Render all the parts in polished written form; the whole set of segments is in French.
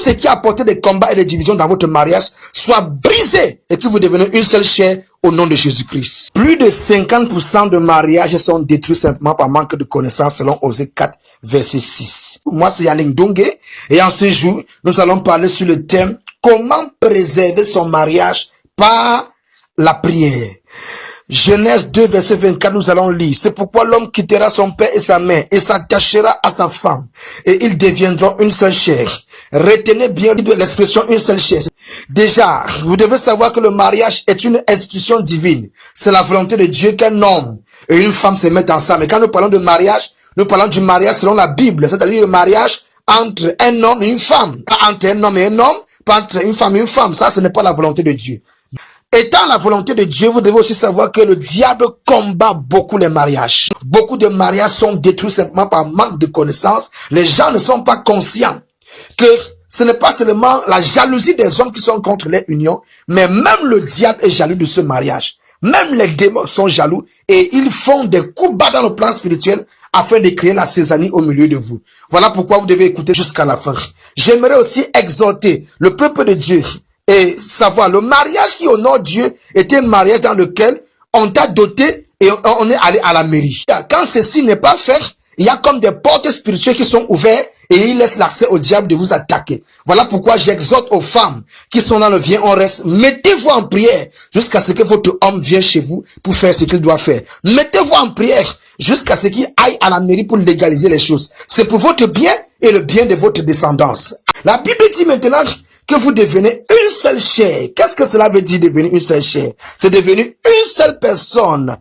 ce qui a apporté des combats et des divisions dans votre mariage soit brisé et que vous devenez une seule chair au nom de Jésus-Christ. Plus de 50% de mariages sont détruits simplement par manque de connaissances selon Osée 4, verset 6. Moi, c'est Yannick Dongé et en ce jour, nous allons parler sur le thème comment préserver son mariage par la prière. Genèse 2, verset 24, nous allons lire. C'est pourquoi l'homme quittera son père et sa mère et s'attachera à sa femme et ils deviendront une seule chair. Retenez bien l'expression une seule chair. Déjà, vous devez savoir que le mariage est une institution divine. C'est la volonté de Dieu qu'un homme et une femme se mettent ensemble. Et quand nous parlons de mariage, nous parlons du mariage selon la Bible, c'est-à-dire le mariage entre un homme et une femme. Pas entre un homme et un homme, pas entre une femme et une femme. Ça, ce n'est pas la volonté de Dieu. Étant la volonté de Dieu, vous devez aussi savoir que le diable combat beaucoup les mariages. Beaucoup de mariages sont détruits simplement par manque de connaissances. Les gens ne sont pas conscients que ce n'est pas seulement la jalousie des hommes qui sont contre les unions, mais même le diable est jaloux de ce mariage. Même les démons sont jaloux et ils font des coups bas dans le plan spirituel afin de créer la zizanie au milieu de vous. Voilà pourquoi vous devez écouter jusqu'à la fin. J'aimerais aussi exhorter le peuple de Dieu et savoir le mariage qui honore Dieu était un mariage dans lequel on t'a doté et on est allé à la mairie. Quand ceci n'est pas fait, il y a comme des portes spirituelles qui sont ouvertes et ils laissent l'accès au diable de vous attaquer. Voilà pourquoi j'exhorte aux femmes qui sont dans le viens on reste, mettez-vous en prière jusqu'à ce que votre homme vienne chez vous pour faire ce qu'il doit faire. Mettez-vous en prière jusqu'à ce qu'il aille à la mairie pour légaliser les choses. C'est pour votre bien et le bien de votre descendance. La Bible dit maintenant que vous devenez une seule chair. Qu'est-ce que cela veut dire devenir une seule chair? C'est devenir une seule personne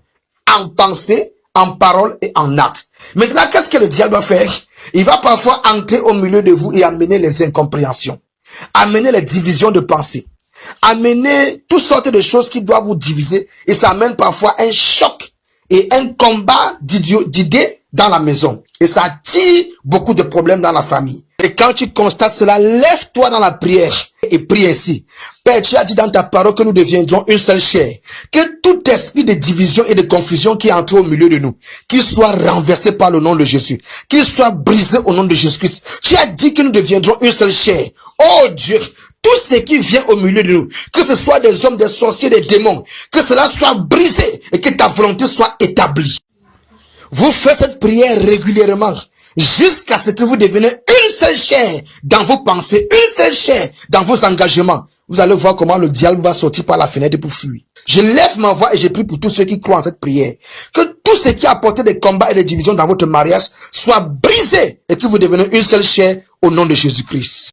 en pensée, en parole et en acte. Maintenant, qu'est-ce que le diable va faire? Il va parfois entrer au milieu de vous et amener les incompréhensions, amener les divisions de pensée, amener toutes sortes de choses qui doivent vous diviser et ça amène parfois un choc et un combat d'idées dans la maison. Et ça attire beaucoup de problèmes dans la famille. Et quand tu constates cela, lève-toi dans la prière et prie ainsi. Père, tu as dit dans ta parole que nous deviendrons une seule chair. Que tout esprit de division et de confusion qui est entré au milieu de nous, qu'il soit renversé par le nom de Jésus. Qu'il soit brisé au nom de Jésus-Christ. Tu as dit que nous deviendrons une seule chair. Oh Dieu, tout ce qui vient au milieu de nous, que ce soit des hommes, des sorciers, des démons, que cela soit brisé et que ta volonté soit établie. Vous faites cette prière régulièrement jusqu'à ce que vous devenez une seule chair dans vos pensées, une seule chair dans vos engagements. Vous allez voir comment le diable va sortir par la fenêtre pour fuir. Je lève ma voix et je prie pour tous ceux qui croient en cette prière. Que tout ce qui a apporté des combats et des divisions dans votre mariage soit brisé et que vous devenez une seule chair au nom de Jésus-Christ.